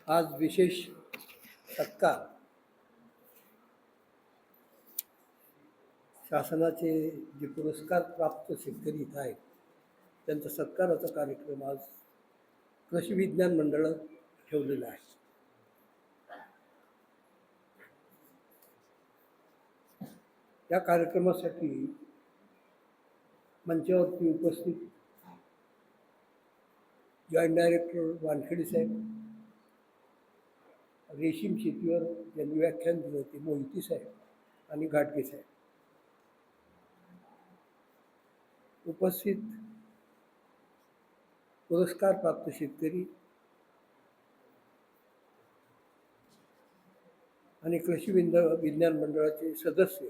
आज विशेष सत्कार शासनाचे जे पुरस्कार प्राप्त शेतकरी इथं आहेत त्यांचा सत्काराचा कार्यक्रम आज कृषी विज्ञान मंडळात ठेवलेला आहे. या कार्यक्रमासाठी मंचावरती उपस्थित जॉईंट डायरेक्टर वानखेडे साहेब, रेशीम शेतीवर ज्यांनी व्याख्यान दिलं ते मोहिते साहेब आणि घाटगे साहेब, उपस्थित पुरस्कार प्राप्त शेतकरी आणि कृषी विज्ञान मंडळाचे सदस्य,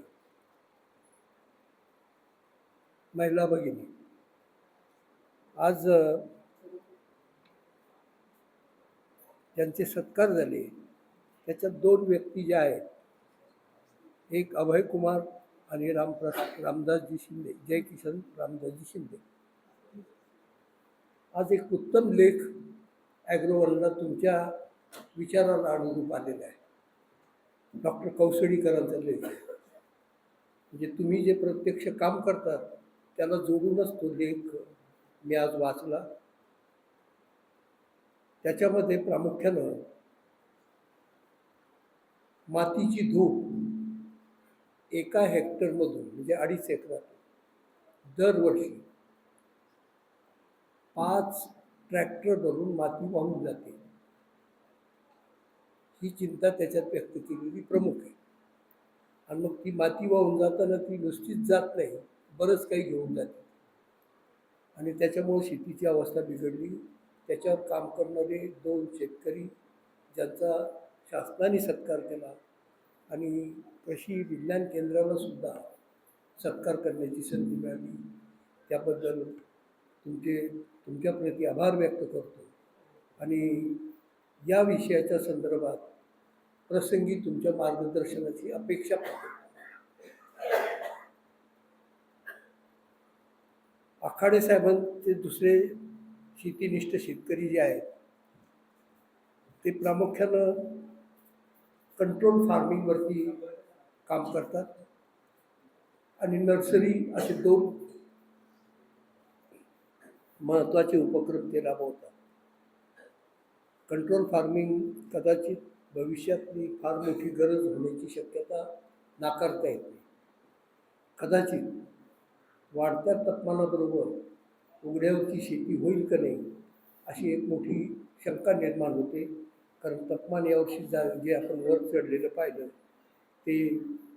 महिला भगिनी, आज ज्यांचे सत्कार झाले त्याच्यात दोन व्यक्ती ज्या आहेत, एक अभय कुमार आणि रामदासजी शिंदे, जयकिशन रामदासजी शिंदे. आज एक उत्तम लेख ॲग्रोवनला तुमच्या विचाराला अनुरूप आलेला आहे. डॉक्टर कौसडीकरांचा लेख आहे. म्हणजे तुम्ही जे प्रत्यक्ष काम करतात त्याला जोडूनच तो लेख मी आज वाचला. त्याच्यामध्ये प्रामुख्यानं मातीची धूप एका हेक्टरमधून म्हणजे 2.5 एकरात दरवर्षी 5 ट्रॅक्टर भरून माती वाहून जाते, ही चिंता त्याच्यात व्यक्त केलेली प्रमुख आहे. आणि मग ती माती वाहून जाताना ती नुसतीच जात नाही, बरंच काही घेऊन जाते आणि त्याच्यामुळे शेतीची अवस्था बिघडली. त्याच्यावर काम करणारे 2 शेतकरी ज्यांचा शासनाने सत्कार केला आणि कृषी विज्ञान केंद्राला सुद्धा सत्कार करण्याची संधी मिळाली, त्याबद्दल तुमच्याप्रती आभार व्यक्त करतो आणि या विषयाच्या संदर्भात प्रसंगी तुमच्या मार्गदर्शनाची अपेक्षा करतो. आखाडे साहेबांचे दुसरे शेतीनिष्ठ शेतकरी जे आहेत ते प्रामुख्यानं कंट्रोल फार्मिंगवरती काम करतात आणि नर्सरी असे 2 महत्त्वाचे उपक्रम ते राबवतात. कंट्रोल फार्मिंग कदाचित भविष्यातली फार मोठी गरज होण्याची शक्यता नाकारता येत नाही. कदाचित वाढत्या तापमानाबरोबर उघड्यावरची शेती होईल का नाही अशी एक मोठी शंका निर्माण होते. कारण तापमान यावर्षी जे आपण वर चढलेलं पाहिलं ते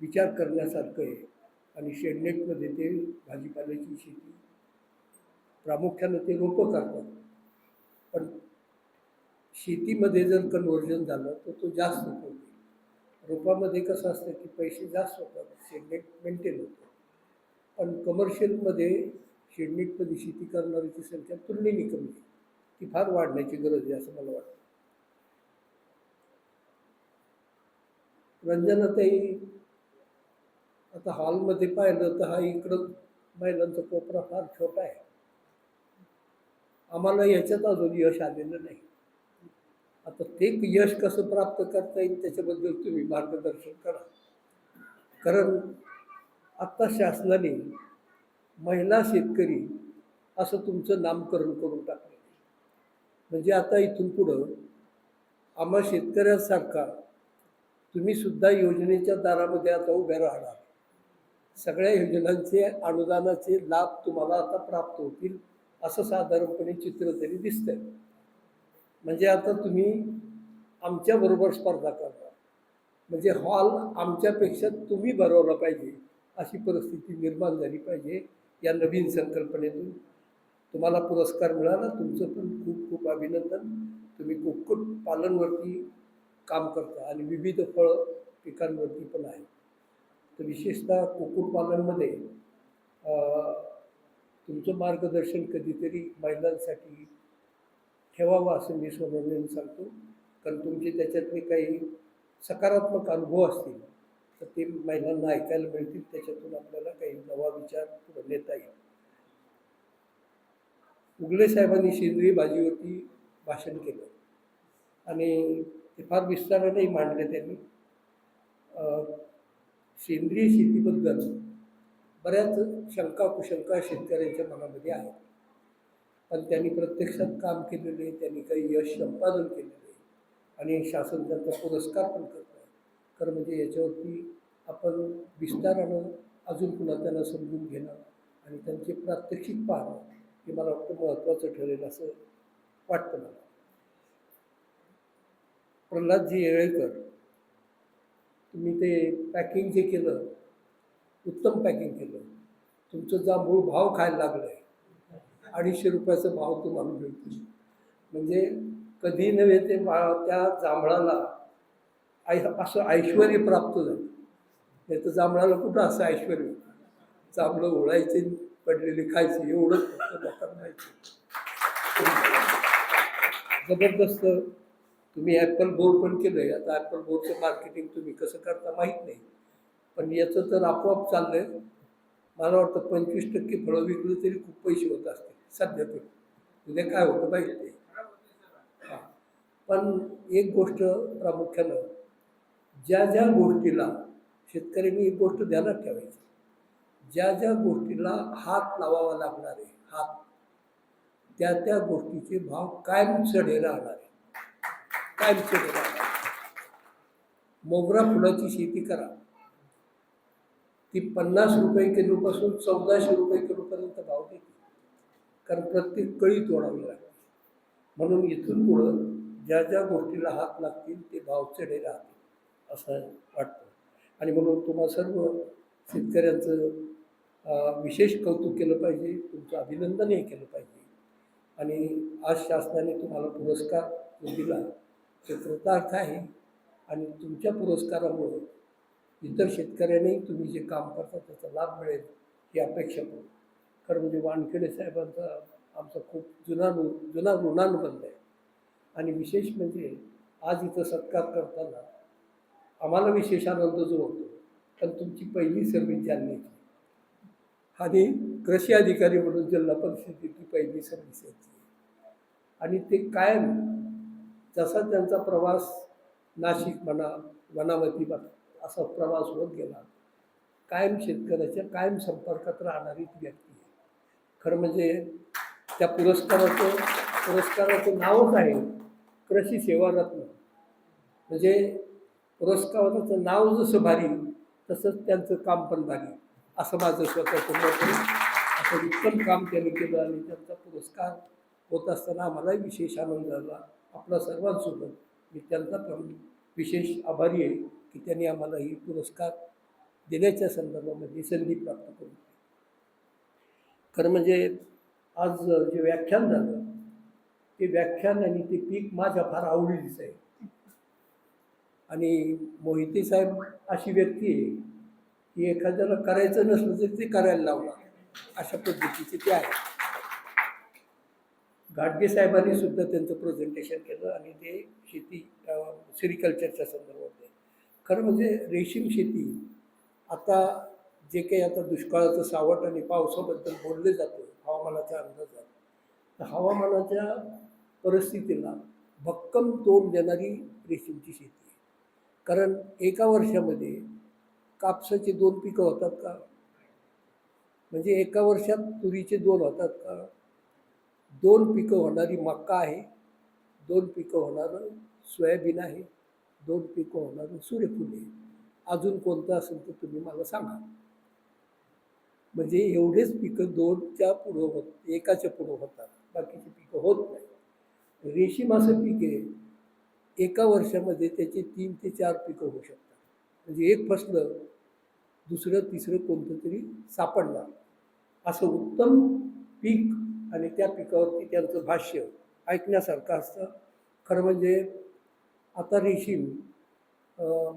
विचार करण्यासारखं आहे. आणि शेडनेटमध्ये ते भाजीपाल्याची शेती प्रामुख्यानं ते रोपं करतात, पण शेतीमध्ये जर कन्व्हर्जन झालं तर तो जास्त होतो. रोपामध्ये कसं असतं की पैसे जास्त होतात, शेडनेट मेंटेन होतं, पण कमर्शियलमध्ये शेडनेटमध्ये शेती करणाऱ्याची संख्या तुलनेने कमी आहे. ती फार वाढण्याची गरज आहे असं मला वाटतं. रंजनाताई, आता हॉलमध्ये पाहिलं तर हा इकडं महिलांचा कोपरा फार छोटा आहे. आम्हाला याच्यात अजून यश आलेलं नाही. आता ते यश कसं प्राप्त करता येईल त्याच्याबद्दल तुम्ही मार्गदर्शन करा. कारण आत्ता शासनाने महिला शेतकरी असं तुमचं नामकरण करून टाकलं. म्हणजे आता इथून पुढं आम्हा शेतकऱ्यांसारखा तुम्ही सुद्धा योजनेच्या दारामध्ये आता उभ्या राहणार. सगळ्या योजनांचे अनुदानाचे लाभ तुम्हाला आता प्राप्त होतील असं साधारणपणे चित्र तरी दिसतंय. म्हणजे आता तुम्ही आमच्याबरोबर स्पर्धा करणार, म्हणजे हॉल आमच्यापेक्षा तुम्ही भरवला पाहिजे अशी परिस्थिती निर्माण झाली पाहिजे. या नवीन संकल्पनेतून तुम्हाला पुरस्कार मिळाला, तुमचं पण खूप खूप अभिनंदन. तुम्ही कुक्कुटपालनवरती काम करता आणि विविध फळ पिकांवरती पण आहे. तर विशेषतः कुक्कुटपालनमध्ये तुमचं मार्गदर्शन कधीतरी महिलांसाठी ठेवावं असं मी स्वतःने सांगतो. कारण तुमचे त्याच्यातले काही सकारात्मक अनुभव असतील तर ते महिलांना ऐकायला मिळतील, त्याच्यातून आपल्याला काही नवा विचार पुढे नेता येईल. उगले साहेबांनी सेंद्रिय भाजीवरती भाषण केलं. आणि ते फार विस्तारानेही मांडले त्यांनी. सेंद्रिय शेतीबद्दल बऱ्याच शंका कुशंका शेतकऱ्यांच्या मनामध्ये आहेत, पण त्यांनी प्रत्यक्षात काम केलेले आहे, त्यांनी काही यश संपादन केलेलं आहे आणि शासन त्यांचा पुरस्कार पण करत आहे. खरं म्हणजे याच्यावरती आपण विस्तारानं अजून पुन्हा त्यांना समजून घेणं आणि त्यांचे प्रात्यक्षिक पाहणं हे मला वाटतं महत्त्वाचं ठरेल असं वाटतं मला. प्रल्हादजी येळेकर, तुम्ही ते पॅकिंग जे केलं, उत्तम पॅकिंग केलं. तुमचं जांभूळ भाव खायला लागलं आहे, 250 रुपयाचा भाव तुम्हाला मिळतो. म्हणजे कधी नव्हे ते त्या जांभळाला असं ऐश्वर प्राप्त झालं. नाही तर जांभळाला कुठं असं ऐश्वर होतं. जांभळं ओळायचे, पडलेले खायचे, एवढंच फक्त लोकांना माहिती. जबरदस्त तुम्ही ॲपल बोर पण केलं आहे. आता ॲपल बोरचं मार्केटिंग तुम्ही कसं करता माहीत नाही, पण याचं तर आपोआप चाललं आहे. मला वाटतं 25% फळं विकली तरी खूप पैसे होत असतील सध्या तरी. उद्या काय होतं माहीत नाही. हां, पण एक गोष्ट प्रामुख्यानं, ज्या ज्या गोष्टीला शेतकऱ्यांनी एक गोष्ट ध्यानात ठेवायची, ज्या ज्या गोष्टीला हात लावावा लागणार आहे, हात, त्या त्या गोष्टीचे भाव कायम चढे राहणार आहे, कायम चढे राहणार. मोगरा फुलाची शेती करा, ती 50 रुपये किलोपासून 1400 रुपये किलोपर्यंत भाव देते, कारण प्रत्येक कळी तोडावी लागते. म्हणून इथून पुढं ज्या ज्या गोष्टीला हात लागतील ते भाव चढे राहतील असं वाटतं. आणि म्हणून तुम्हा सर्व शेतकऱ्यांचं विशेष कौतुक केलं पाहिजे, तुमचं अभिनंदनही केलं पाहिजे. आणि आज शासनाने तुम्हाला पुरस्कार जो दिला ते कृतार्थ आहे, आणि तुमच्या पुरस्कारामुळं इतर शेतकऱ्यांनाही तुम्ही जे काम करता त्याचा लाभ मिळेल ही अपेक्षा करू. खरं म्हणजे वानखेडे साहेबांचा आमचा खूप जुना ऋणानुबंध आहे. आणि विशेष म्हणजे आज इथं सत्कार करताना आम्हाला विशेष आनंद जो होतो, पण तुमची पहिली सर्व्हिस जालन्याची आणि कृषी अधिकारी म्हणून जिल्हा परिषदेची पहिली सर्व्हिस याची. आणि ते कायम जसा त्यांचा प्रवास नाशिक म्हणा, वनामती असा प्रवास होत गेला, कायम शेतकऱ्याच्या कायम संपर्कात राहणारी ती व्यक्ती आहे. खरं म्हणजे त्या पुरस्काराचं नावच आहे कृषी सेवा रत्न. म्हणजे पुरस्काराचं नाव जसं भारी तसंच त्यांचं काम पण भारी, असं माझं स्वतःचं मत आहे. असं उत्तम काम त्यांनी केलं आणि त्यांचा पुरस्कार होत असताना आम्हालाही विशेष आनंद झाला. आपल्या सर्वांसोबत मी त्यांचा पण विशेष आभारी आहे की त्यांनी आम्हाला ही पुरस्कार देण्याच्या संदर्भामध्ये संधी प्राप्त करून. खरं म्हणजे आज जे व्याख्यान झालं ते व्याख्यान आणि ते पीक माझ्या फार आवडीचं आहे. आणि मोहिते साहेब अशी व्यक्ती आहे की एखाद्याला करायचं नसलं तरी ते करायला लावणार, अशा पद्धतीचे ते आहे. घाटगे साहेबांनी सुद्धा त्यांचं प्रेझेंटेशन केलं आणि ते शेती सेरिकल्चरच्या संदर्भात आहे. खरं म्हणजे रेशीम शेती आता जे काही आता दुष्काळाचं सावट आणि पावसाबद्दल बोलले जातं हवामानाच्या अंदाजात, तर हवामानाच्या परिस्थितीला भक्कम तोंड देणारी रेशीमची शेती आहे. कारण एका वर्षामध्ये कापसाचे 2 पिकं होतात का? म्हणजे एका वर्षात तुरीचे 2 होतात का? 2 पिकं होणारी मका आहे, 2 पिकं होणारं सोयाबीन आहे, 2 पिकं होणारं सूर्यफूल आहे. अजून कोणतं असेल तर तुम्ही मला सांगा. म्हणजे एवढेच पिकं 2च्या पुढं एकाच्या पुढं होतात, बाकीची पिकं होत नाही. रेशीम असं पीक आहे एका वर्षामध्ये त्याचे 3 ते 4 पिकं होऊ शकतात. म्हणजे एक फसलं दुसरं तिसरं कोणतं तरी सापडणार, असं उत्तम पीक. आणि त्या पिकावरती त्यांचं भाष्य ऐकण्यासारखं असतं. खरं म्हणजे आता रेशीम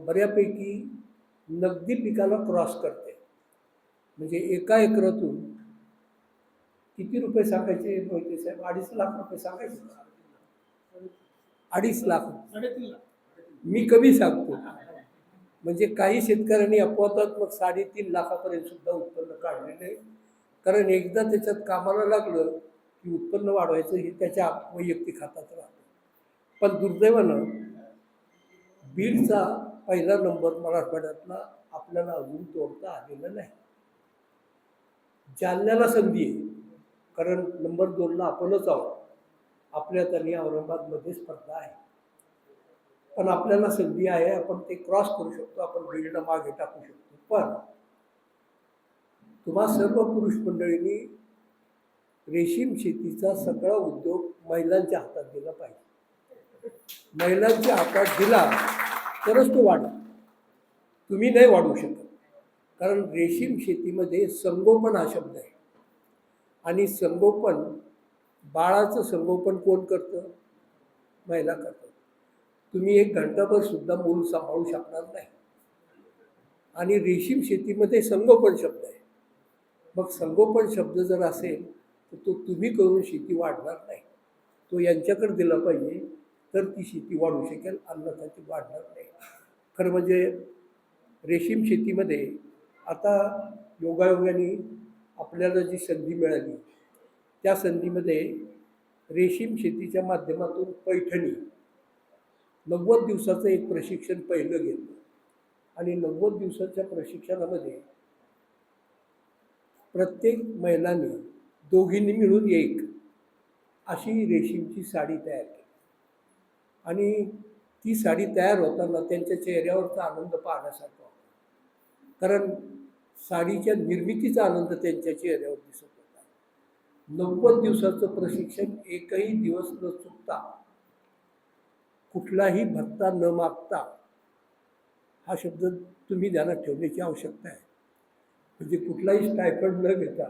बऱ्यापैकी नगदी पिकाला क्रॉस करते. म्हणजे एका एकरातून किती रुपये सांगायचे मोहिते साहेब? 2.5 लाख रुपये सांगायचे. 2.5 लाख, 3.5 लाख मी कमी सांगतो. म्हणजे काही शेतकऱ्यांनी अपवादात्मक 3.5 लाखापर्यंत सुद्धा उत्पन्न काढलेलं आहे. कारण एकदा त्याच्यात कामाला लागलं की उत्पन्न वाढवायचं हे त्याच्या वैयक्तिक हातात राहतं. पण दुर्दैवानं बीडचा पहिला नंबर मराठवाड्यातला आपल्याला अजून तोडता आलेला नाही. जालन्याला संधी आहे, कारण नंबर 2ला आपणच आहोत. आपल्यात आणि औरंगाबादमध्ये स्पर्धा आहे, पण आपल्याला संधी आहे. आपण ते क्रॉस करू शकतो, आपण बीडला मागे टाकू शकतो. पण तुम्हा सर्व पुरुष मंडळींनी रेशीम शेतीचा सगळा उद्योग महिलांच्या हातात दिला पाहिजे. महिलांच्या हातात दिला तरच तो वाढेल. तुम्ही नाही वाढवू शकत, कारण रेशीम शेतीमध्ये संगोपन हा शब्द आहे. आणि संगोपन, बाळाचं संगोपन कोण करतं? महिला करतात. तुम्ही 1 घंटाभर सुद्धा मूल सांभाळू शकणार नाही. आणि रेशीम शेतीमध्ये संगोपन शब्द आहे. मग संगोपन शब्द जर असेल तर तो तुम्ही करून शेती वाढणार नाही. तो यांच्याकडे दिला पाहिजे, तर ती शेती वाढू शकेल, अन्यथा ती वाढणार नाही. खरं म्हणजे रेशीम शेतीमध्ये आता योगायोगाने आपल्याला जी संधी मिळाली, त्या संधीमध्ये रेशीम शेतीच्या माध्यमातून पैठणी 90 दिवसाचं एक प्रशिक्षण पहिलं घेतलं. आणि 90 दिवसाच्या प्रशिक्षणामध्ये प्रत्येक महिलांनी दोघींनी मिळून एक अशी रेशीमची साडी तयार केली. आणि ती साडी तयार होताना त्यांच्या चेहऱ्यावरचा आनंद पाहण्यासारखा होता, कारण साडीच्या निर्मितीचा आनंद त्यांच्या चेहऱ्यावर दिसत होता. 90 दिवसाचं प्रशिक्षण, एकही दिवस न चुकता, कुठलाही भत्ता न मागता, हा शब्द तुम्ही ध्यानात ठेवण्याची आवश्यकता आहे. म्हणजे कुठलाही स्टायफंड न घेता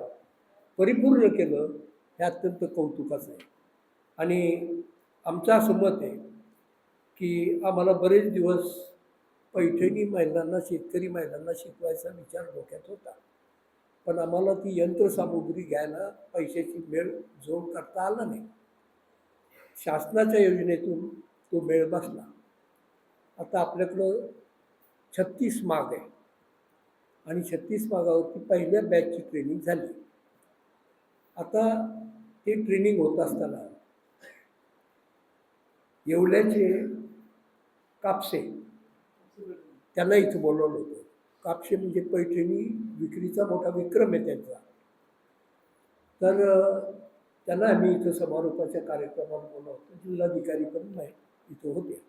परिपूर्ण केलं, हे अत्यंत कौतुकाचं आहे. आणि आमचं असं मत आहे की आम्हाला बरेच दिवस पैठणी महिलांना, शेतकरी महिलांना शिकवायचा विचार डोक्यात होता, पण आम्हाला ती यंत्रसामुग्री घ्यायला पैशाची मेळ जोड करता आला नाही. शासनाच्या योजनेतून तो मेळ बसला. आता आपल्याकडं 36 माग आहे आणि 36 मागावरती पहिल्या बॅचची ट्रेनिंग झाली. आता ते ट्रेनिंग होत असताना येवल्याचे कापसे, त्यांना इथं बोलवलं होतं. कापसे म्हणजे पैठणी विक्रीचा मोठा विक्रम आहे त्यांचा. तर त्यांना आम्ही इथं समारोपाच्या कार्यक्रमात बोलवलं होतं. जिल्हाधिकारी पण इथं होते.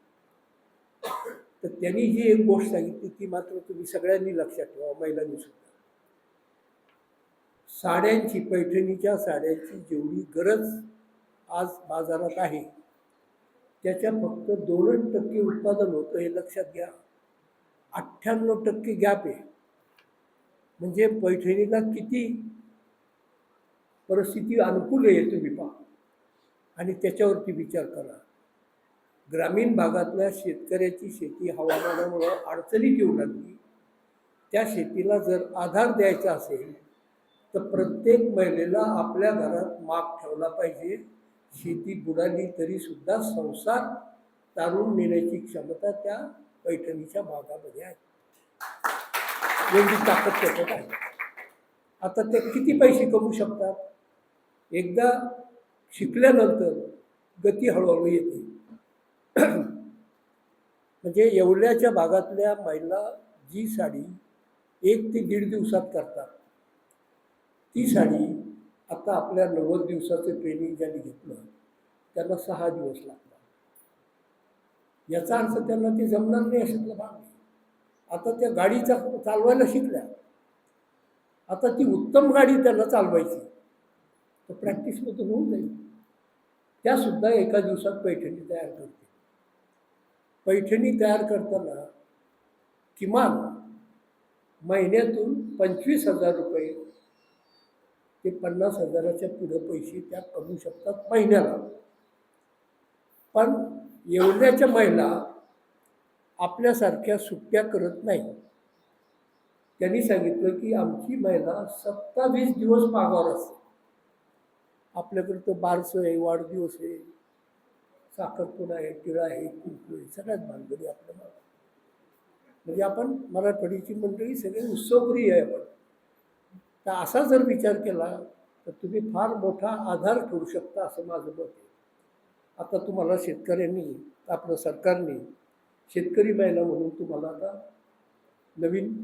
तर त्यांनी जी एक गोष्ट सांगितली ती मात्र तुम्ही सगळ्यांनी लक्षात ठेवा, महिलांनी सुद्धा. साड्यांची, पैठणीच्या साड्यांची जेवढी गरज आज बाजारात आहे, त्याच्या फक्त 2% उत्पादन होतं, हे लक्षात घ्या. 98% गॅप आहे. म्हणजे पैठणीला किती परिस्थिती अनुकूल आहे तुम्ही पहा, आणि त्याच्यावरती विचार करा. ग्रामीण भागातल्या शेतकऱ्याची शेती हवामानामुळं अडचणीत येऊ लागली. त्या शेतीला जर आधार द्यायचा असेल तर प्रत्येक महिलेला आपल्या घरात माग ठेवला पाहिजे. शेती बुडाली तरी सुद्धा संसार तारून नेण्याची क्षमता त्या पैठणीच्या भागामध्ये आहे. एवढी ताकद त्याच्यात आहे. आता ते किती पैसे कमवू शकतात? एकदा शिकल्यानंतर गती हळूहळू येते. म्हणजे येवल्याच्या भागातल्या महिला जी साडी 1 ते 1.5 दिवसात करतात, ती साडी आता आपल्या 90 दिवसाचं ट्रेनिंग ज्यांनी घेतलं त्यांना 6 दिवस लागतात. याचा अर्थ त्यांना ते जमणार नाही अशातला भाग नाही. आता त्या गाडीचा चालवायला शिकल्या, आता ती उत्तम गाडी त्यांना चालवायची, तर प्रॅक्टिसमधून होऊन जाईल. त्यासुद्धा एका दिवसात पैठणी तयार करते. पैठणी तयार करताना किमान महिन्यातून 25,000 रुपये ते 50,000च्या पुढे पैसे त्या कमवू शकतात महिन्याला. पण येवल्याच्या महिला आपल्यासारख्या सुट्ट्या करत नाही. त्यांनी सांगितलं की आमची महिला 27 दिवस मागावर असते. आपल्याकडे तर बारसं आहे, वाढदिवस आहे, साखरपुडा आहे, तिळा आहे, कुंकू आहे, सगळ्यात भानगडी आपल्या मागे. म्हणजे आपण मराठवाडीची मंडळी सगळे उत्सवप्रिय आहे. आपण तर असा जर विचार केला तर तुम्ही फार मोठा आधार ठेवू शकता, असं माझं मत आहे. आता तुम्हाला शेतकऱ्यांनी, आपलं सरकारने शेतकरी महिला म्हणून तुम्हाला आता नवीन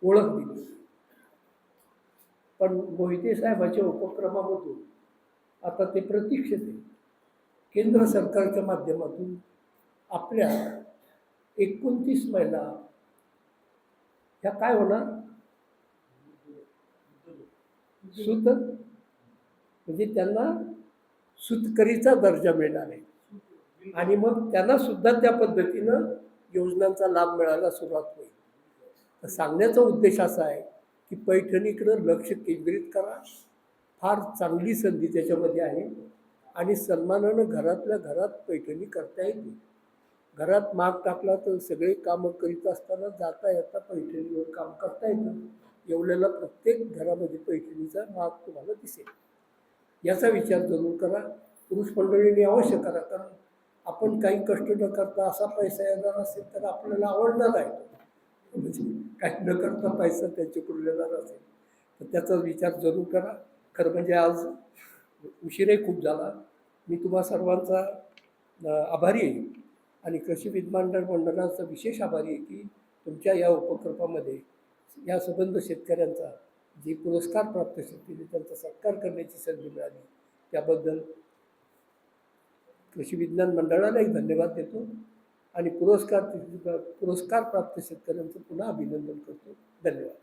ओळख दिली. पण मोहिते साहेबांच्या उपक्रमामधून आता ते प्रतीक्षित आहे. केंद्र सरकारच्या माध्यमातून आपल्या 29 महिला ह्या काय होणार, सूत, म्हणजे त्यांना सूतकरीचा दर्जा मिळणार आहे आणि मग त्यांना सुद्धा त्या पद्धतीनं योजनांचा लाभ मिळायला सुरुवात होईल. तर सांगण्याचा उद्देश असा आहे की पैठणीकडं लक्ष केंद्रित करा. फार चांगली संधी त्याच्यामध्ये आहे आणि सन्मानानं घरातल्या घरात पैठणी करता येते. घरात माग टाकला तर सगळे कामं करीत असताना जाता येता पैठणीवर काम करता येतं. येवल्याला प्रत्येक घरामध्ये पैठणीचा माग तुम्हाला दिसेल. याचा विचार जरूर करा. पुरुष मंडळींनी अवश्य करा, कारण आपण काही कष्ट न करता असा पैसा येणार असेल तर आपल्याला आवडणार आहे. म्हणजे काही न करता पैसा त्यांच्याकडून येणार असेल तर त्याचा विचार जरूर करा. खरं म्हणजे आज उशीरही खूप झाला. मी तुम्हा सर्वांचा आभारी आहे आणि कृषी विद्यमान मंडळाचा विशेष आभारी आहे की तुमच्या या उपक्रमामध्ये या संबंध शेतकऱ्यांचा जे पुरस्कार प्राप्त शेतकरी त्यांचा सत्कार करण्याची संधी मिळाली, त्याबद्दल कृषी विज्ञान मंडळालाही धन्यवाद देतो आणि पुरस्कार प्राप्त शेतकऱ्यांचं पुन्हा अभिनंदन करतो. धन्यवाद.